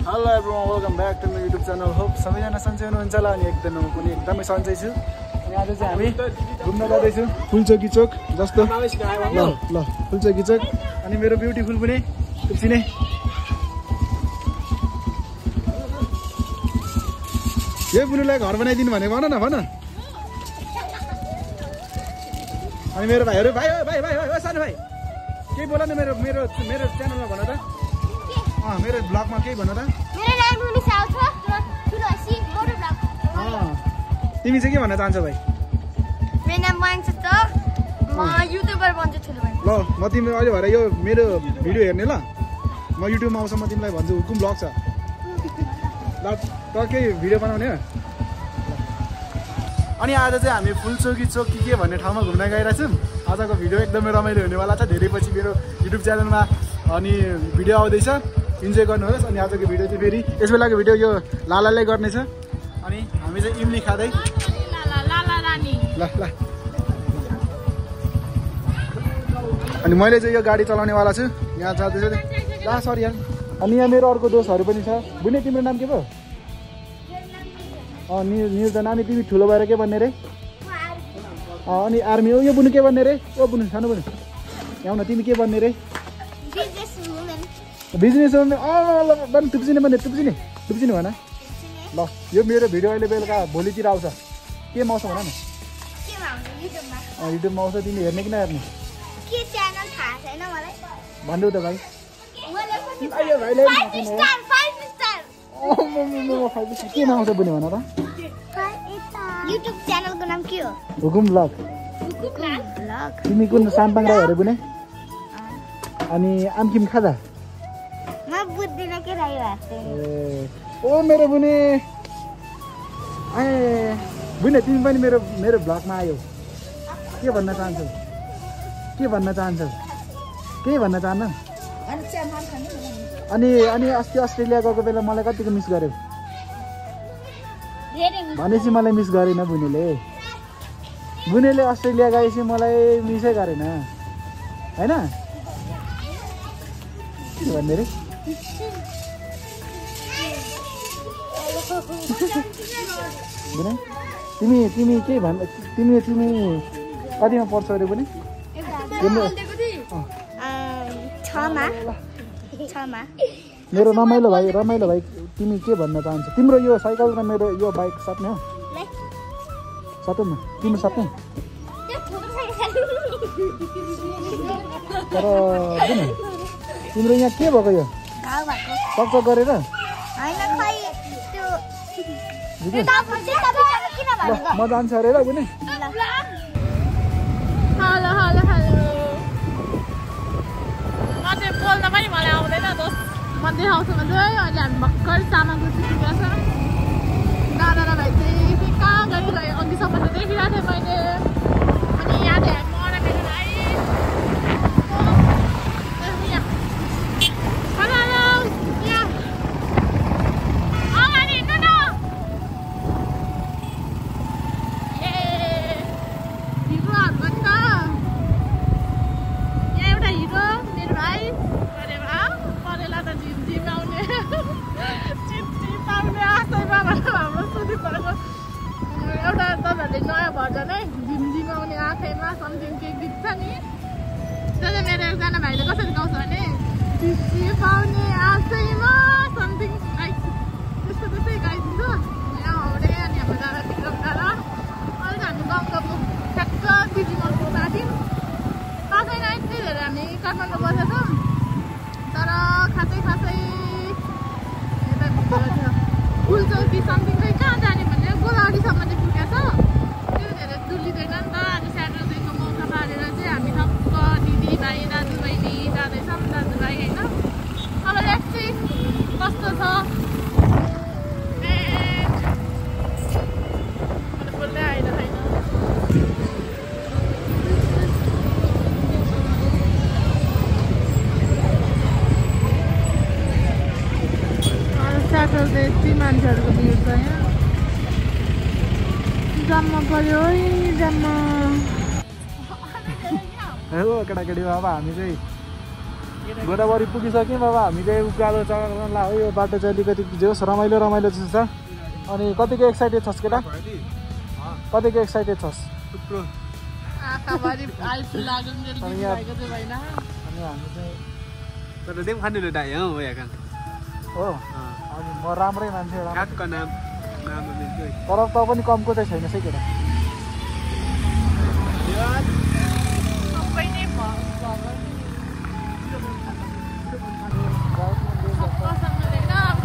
Hello everyone, welcome back to my YouTube channel. Hope सबैजना सन्चै हुनुहुन्छ होला अनि एकदम म पनि एकदमै सन्चै छु। अनि आज चाहिँ हामी घुम्न जाँदैछौँ फुलचोकी चोक जस्तो ल फुलचोकी चोक अनि मेरो ब्युटीफुल पनि तुप्सी नै यो बुनुलाई घर बनाइदिनु भने भन न भन। अनि मेरो भाइहरु भाइ ओ सानो भाइ के बोला न मेरो मेरो मेरो च्यानलमा भन त। मेरो ब्लगमा के भन त। मेरो नाम रुनी साउ छ र ठुलो सी मोटर ब्लग। तिमी चाहिँ के भन्न चाहन्छौ भाइ? मेरो नाम मान्छ त म युट्युबर बन्छु ठुलो भाइ। ल म तिमीले अहिले भएर यो मेरो भिडियो हेर्ने ल म युट्युबमा आउँछ म तिमीलाई भन्छु हुकुम ब्लग छ ल त के भिडियो बनाउने हो। अनि आज चाहिँ हामी फुलचोकी चोक के भन्ने ठाउँमा घुम्न गइरहेछौँ। आजको भिडियो एकदमै रमाइलो हुनेवाला छ। धेरै पछि मेरो युट्युब च्यानलमा अनि भिडियो आउँदैछ, इन्जोय गर्नुहोस्। अनि आजको भिडियो चाहिँ फेरि यस बेलाको भिडियो यो लालाले गर्नेछ। अनि हामी चाहिँ इमली खाँदै ल ल अनि मैले चाहिँ यो गाडी चलाउनेवाला छु। यहाँ जाँदैछु ला सरी यार। अनि यहाँ मेरो अर्को दोस्तहरू पनि छ। बुने तिम्रो नाम के पो? निर्जना। अनि तिमी ठुलो भएर के भन्ने रे? अनि आर्मी हो। यो बुनु के भन्ने रे? ओ बुनु सानो बुनु यहाँ न तिमी के भन्ने रे? बिजनेस वुमेन तुप्सिने भन्ने तुप्सिने भन ल। यो मेरो भिडियो अहिले बेलुका भोलितिर आउँछ। के आउँछ भन न। युट्युबमा आउँछ। तिमी हेर्ने कि नहेर्ने? भन्देऊ त भाइ। के नाम आउँछ बुने भन त। युट्युब च्यानलको नाम के हो? हुकुम ब्लग। तिमी कुन साम्पाङ राईहरू बुने? अनि आमकिम खाजा म बुझ्दिन के राई भाषा। ओ मेरो बुने बुने तिमी पनि मेरो मेरो ब्लगमा आयो। के भन्न चाहन्छौ? के भन्न चाहन्छौ? केही भन्न चाहन्न? अनि अनि अस्ति अस्ट्रेलिया गएको बेला मलाई कतिको मिस गर्यो भनेपछि मलाई मिस गरेन बुनेले। बुनेले अस्ट्रेलिया गएपछि मलाई मिसै गरेन होइन। के भन्ने रे? बुने तिमी तिमी के भन् तिमी तिमी कतिमा पढ्छौ अरे बुने? 6मा। मेरो रमाइलो भाइ तिमी के भन्न चाहन्छौ? तिम्रो यो साइकल र मेरो यो बाइक साट्ने हो? साटौँ न तिम्रो साट्ने। तर बुने तिम्रो यहाँ के भएको यो चकचक गरेर? म जान्छु अरे ल बुने। बोल्न पनि मलाई आउँदैन दोस्त। मन्दिर हाउसमा चाहिँ अहिले हामी भर्खर तामाङको सिकेको छ। दादा र भाइ चाहिँ कहाँ गरिरह्यो अघिसम्म त देखिरहेको थिएँ मैले। अनि यहाँ चाहिँ हामी मरामेको भाइ अगाडि हिँड्नु न। हिरोहरू पनि त यहाँ एउटा हिरो मेरो भाइ। परेला त झिमझिम आउने चिपचिप आउने आशैमा भनेर हाम्रो सुधि परेको एउटा तपाईँहरूले नयाँ भर्जन है झिमझिम आउने आँखैमा समथिङ के गीत छ नि। त्यो चाहिँ मेरो एकजना भाइले कसरी गाउँछ भने चिपचिप आउने आशैमा समथिङ लाइक त्यस्तै गाइदिन्छ। यहाँ हाउडे अनि हाम्रो जाँदा भित्र डाँडा अहिले त हामी गाउँको ठ्याक्क बिजीमलको माथि पासै नै यति धेरै हामी काठमाडौँ बसेको छौँ। तर खासै यता फुलचोकी समथिङ चाहिँ कहाँ जाने भने गोदावरीसम्म चाहिँ पुगेको छ। त्यो धेरै डुलिँदैन नि त। आज स्याटरडेको मौका पारेर चाहिँ हामी ठक्क दिदीभाइ दाजुबहिनी जाँदैछौँ। दाजुभाइ होइन अब लेट्स सी कस्तो छ। बोल्दै आइरहेको छैन। स्याटरडे यति मान्छेहरूको भिड छ यहाँ। जम्मा पऱ्यो है जम्मा। हो केटाकेटी अब हामी चाहिँ गोदावरी पुगिसक्यौँ बाबा हामीले उकालो चढ्न ला हो यो बाटो चाहिँ अलिकति जोस् रमाइलो रमाइलो जस्तो छ अनि कतिको एक्साइटेड छस् केटा कतिको एक्साइटेड छस् आँखाभरि आइफुल लाग्यो नि भएको चाहिँ भएन अनि हामी चाहिँ तर देम खानु ल दाइ हो याका हो अनि म राम्रै मान्छे हो काटको नाम तर त पनि कमको चाहिँ छैन है केटा सबै नै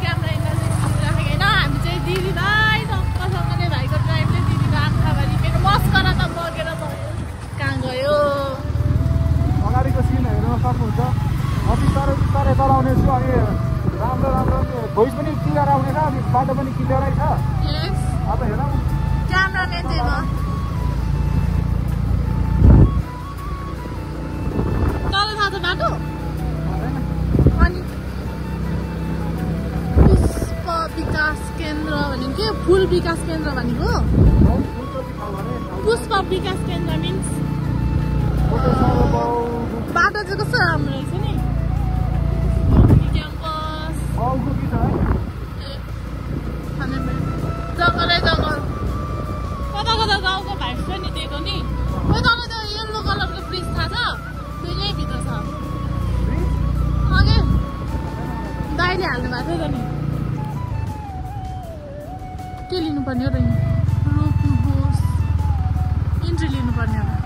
क्यामेरा राखेको होइन हामी चाहिँ दिदीलाई टक्कसँगले भाइको ड्राइभले दिदीको आँखाभरि मेरो मस्करा त बगेर कहाँ गयो अगाडिको सिन हेर्न सक्नुहुन्छ अति तरै चलाउने छु अनि राम्रो राम्रो भोइस पनि क्लियर आउनेछ अनि बाटो पनि क्लियरै छ अब हेरौँ क्यामेराम्यान चाहिँ म तल थाहा छ बाटो अनि पुष्प विकास केन्द्र भनेको के फुल विकास केन्द्र भनेको पुष्प विकास केन्द्र मिन्स बाटो चाहिँ कस्तो राम्रो रहेछ नि क्याम्पस जङ्गलै जङ्गल कता कता गाउँको भाइस छ नि दिएको नि खोइ तपाईँ त येल्लो कलरको ब्रिज थाहा छ त्यो यहीँ भित्र छ अघि दाइले हाल्नु भएको थियो त नि के लिनुपर्ने हो र रोक्नुहोस् इन्ट्री लिनुपर्ने हो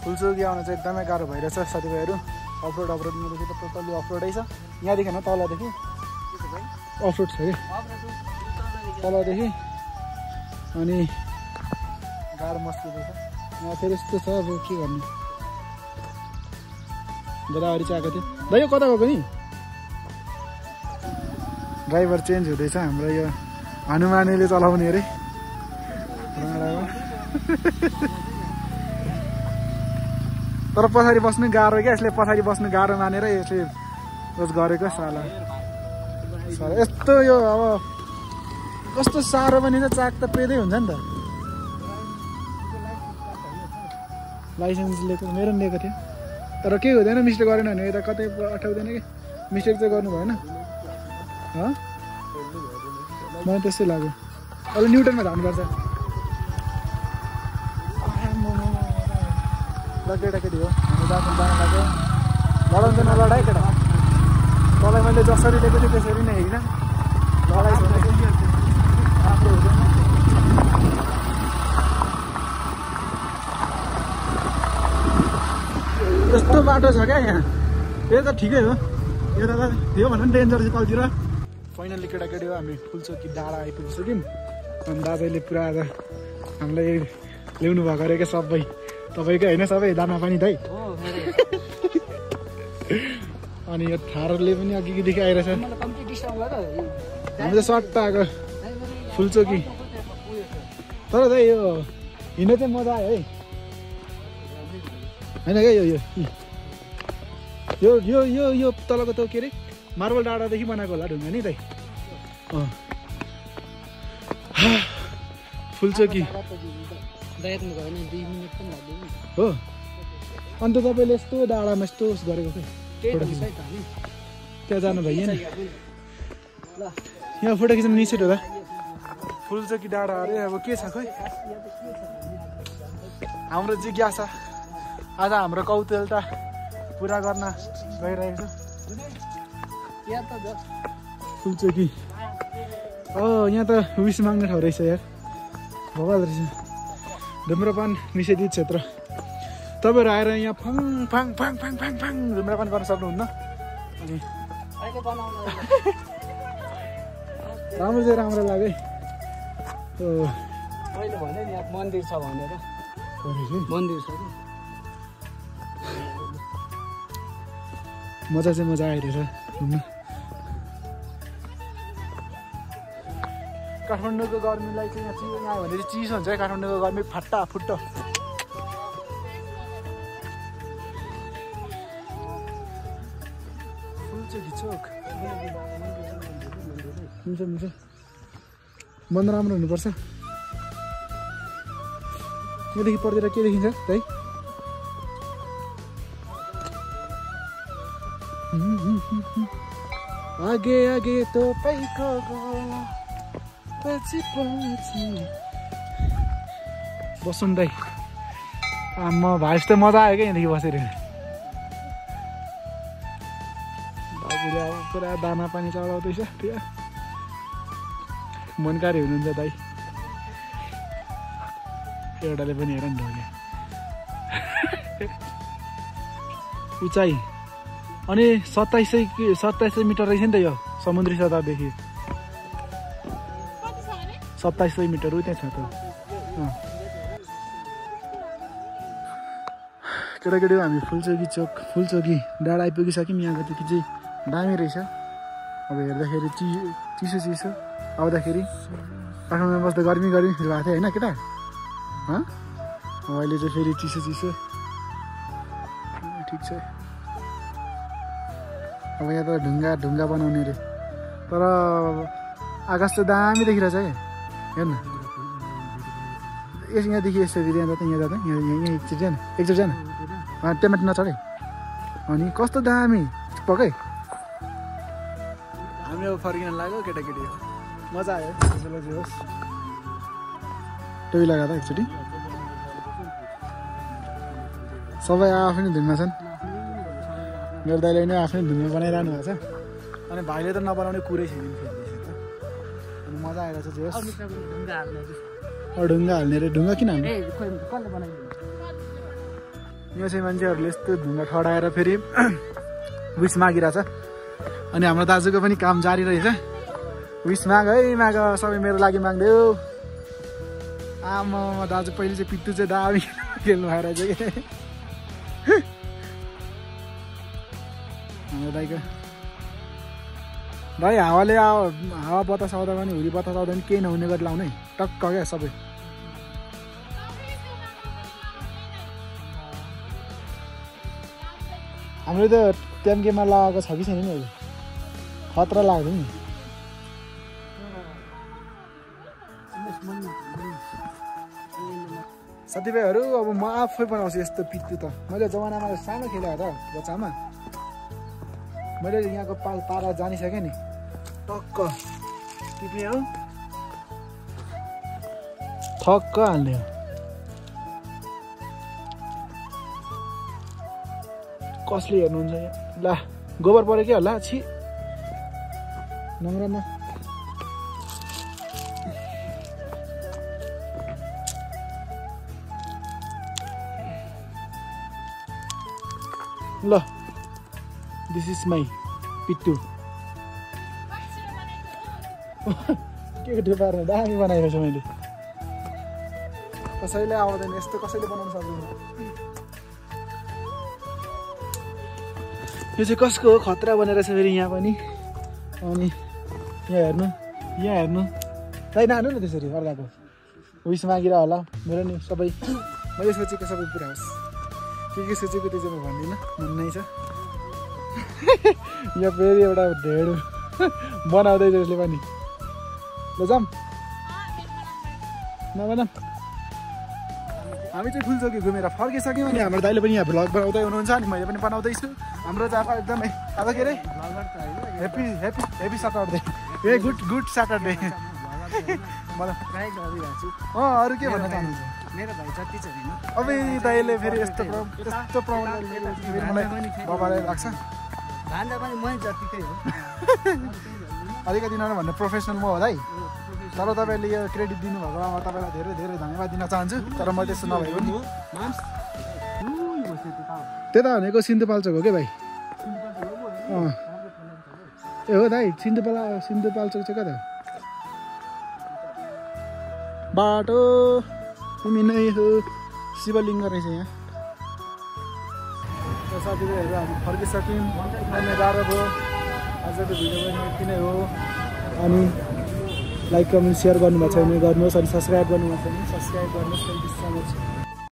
फुलचोकी आउन चाहिँ एकदमै गाह्रो भइरहेछ साथीभाइहरू अफरोड मेरो चाहिँ टोटल्ली अफरोडै छ यहाँदेखि न तलदेखि अफरोड छ कि तलदेखि अनि गाह्रो मुस्किल छ यहाँ फेरि यस्तो छ अब के गर्नु गोदावरी चाहिँ आएको थियो दाइ यो कता गएको नि ड्राइभर चेन्ज हुँदैछ हाम्रो यो हनुमानेले चलाउने अरे तर पछाडि बस्नु गाह्रो क्या यसले पछाडि बस्नु गाह्रो मानेर यसले उस गरेको साला यस्तो यो अब कस्तो साह्रो पनि छ चाक त पेदै हुन्छ नि त लाइसेन्स लिएको मेरो पनि लिएको थियो तर केही हुँदैन मिस्टेक गरेन भने यता कतै अठाउँदैन कि मिस्टेक चाहिँ गर्नु भएन मलाई त्यस्तै लाग्यो अहिले न्युटनमा झार्नुपर्छ केटाकेटी हो हामी जानु लाग्यो लडाउनु त नलडाइ केटा तँलाई मैले जसरी लिएको थिएँ त्यसरी नै होइन लडाइ राम्रो हुँदैन यस्तो बाटो छ क्या यहाँ यो त ठिकै हो यता त थियो भने पनि डेन्जर छ कलतिर फाइनल्ली केटाकेटी हो हामी फुलचोकी डाँडा आइपुगिसक्यौँ अनि दादाले पुरा आज हामीलाई ल्याउनु भएको अरे क्या सबै तपाईँकै होइन सबै दाना पानी दाइ अनि यो थारले पनि अघिदेखि आइरहेछ हामी त सट्ट आएको फुलचोकी तर दाइ यो हिँड्न चाहिँ मजा आयो है होइन क्या यो तलको त के अरे मार्बल डाँडादेखि बनाएको होला ढुङ्गा नि दाइ फुलचोकी हो अन्त तपाईँले यस्तो डाँडामा यस्तो गरेको खै त्यहाँ जानु भइएन यहाँ फोटो खिच्नु निश्चित होला फुलचोकी डाँडा अरे अब के छ खोइ हाम्रो जिज्ञासा आज हाम्रो कौतूहलता पुरा गर्न गइरहेको छ फुलचोकी यहाँ त विस माग्ने ठाउँ रहेछ यार भगवान रहेछ धुम्रपान निषेधित क्षेत्र तपाईँहरू आएर यहाँ Fang Fang Fang Fang Fang Fang धुम्रपान गर्न सक्नुहुन्न अनि राम्रो चाहिँ राम्रो लाग्यो है मैले भने नि यहाँ मन्दिर छ भनेर मन्दिर छ कि मजा चाहिँ मजा आइरहेछ घुम्न काठमाडौँको गर्मीलाई चाहिँ यहाँ आयो भने चाहिँ चिसो हुन्छ है काठमाडौँको गर्मी फाटा फुट्टो चोक हुन्छ हुन्छ बन्द राम्रो हुनुपर्छ यहाँदेखि पर्दैन के देखिन्छ है आगे आगे तपाईँको गोला पछि पछि बसौँ दाइ आम्मा भाइ यस्तो मजा आयो क्या यहाँदेखि बसेर दाजुले अब पुरा दाना पानी चलाउँदैछ त्यो मनकारी हुनुहुन्छ दाइ एउटाले पनि हेर नि ढोगे उचाइ अनि 2700 मिटर रहेछ नि त यो समुद्री सतहदेखि 2700 मिटर उ त्यहाँ छ त केटाकेटी हामी फुलचोकी डाँडा आइपुगिसक्यौँ यहाँको त्यति चाहिँ दामी रहेछ अब हेर्दाखेरि चिसो आउँदाखेरि काठमाडौँमा बस्दा गर्मी फिल भएको थियो होइन केटा अब अहिले चाहिँ फेरि चिसो ठिक छ अब यहाँ त ढुङ्गा बनाउने अरे तर आकाश चाहिँ दामी देखिरहेछ है हेर्न यहाँदेखि यसो यहाँ जाँदा यहाँ एकचोटि जान टेमाटी नचढे अनि कस्तो दामी पक्कै हामी अब फर्किन लाग्यो केटाकेटी मजा आयो होस् टोपी लगाएर एकचोटि सबै आफ्नै धुनमा छन् मेरो दाइले नै आफ्नै धुनमा बनाइरहनु भएको छ अनि भाइले त नबनाउने कुरै छैन अनि मजा आइरहेछ जे होस् ढुङ्गा हाल्ने रे ढुङ्गा किन हाल्ने यो चाहिँ मान्छेहरूले यस्तो ढुङ्गा ठडाएर फेरि विस मागिरहेछ अनि हाम्रो दाजुको पनि काम जारी रहेछ विस माग है माग सबै मेरो लागि माग्दै आमा दाजु पहिले चाहिँ पिट्टु चाहिँ दामी खेल्नु भएर चाहिँ हाम्रो दाइको भाइ हावा बतास आउँदा पनि हुरी बतास आउँदा पनि केही नहुने गरी लाउने टक्क क्या सबै हामीले त ट्याम्केमा लगाएको छ कि छैन नि अहिले खतरा लाग्दैन नि साथीभाइहरू अब म आफै बनाउँछु यस्तो पिट्टु त मैले जमानामा सानो खेलेँ त बच्चामा मैले यहाँको पारा जानिसकेँ नि टक्क टिप्ने हो ठक्क हाल्ने हो कसले हेर्नुहुन्छ यहाँ ल गोबर पऱ्यो कि होला छि नम्रमा ल दिस इज माई पिट्टु के पार्नु दामी बनाएको छु मैले कसैले आउँदैन यस्तो कसैले बनाउन सक्दैन यो चाहिँ कसको हो खतरा बनेर छ फेरि यहाँ पनि अनि यहाँ हेर्नु दाइ नहाल्नु न त्यसरी अर्काको विस मागिरह होला मेरो नि सबै मैले सोचेको सबै पुरा होस् के सोचेको त्यो चाहिँ म भन्दिनँ भन्नै छ यो फेरि एउटा ढेँडो बनाउँदैछ यसले पनि ल जाऊँ नबनाऊँ हामी चाहिँ फुलचोकी घुमेर फर्किसक्यौँ अनि हाम्रो दाइले पनि यहाँ भ्लग बनाउँदै हुनुहुन्छ अनि मैले पनि बनाउँदैछु हाम्रो चाहिँ एकदमै अब के अरे happy Saturday a good Saturday मलाई अरू के भन्न चाहनुहुन्छ मेरो भाइ जति छ हैन अब दाइले फेरि यस्तो प्रब्लम मलाई बाबालाई लाग्छ भन्दा पनि म जतिकै हो अलिकति नभन्दा प्रोफेसनल म हो दाइ तर तपाईँले यो क्रेडिट दिनुभएकोमा म तपाईँलाई धेरै धेरै धन्यवाद दिन चाहन्छु तर म त्यस्तो नभएको नि त्यता भनेको सिन्धुपाल्चोक हो क्या भाइ ए हो दाइ सिन्धुपाल्चोक चाहिँ कता बाटो तिमी नै हो शिवलिङ्ग रहेछ यहाँ साथीभाइहरू हामी फर्किसक्यौँ अनि 12 भयो आजको भिडियो पनि यति नै हो अनि लाइक कमेन्ट सेयर गर्नुभएको छ भने गर्नुहोस् अनि सब्सक्राइब गर्नुभएको छ भने सब्सक्राइब गर्नुहोस्। Thank you so much.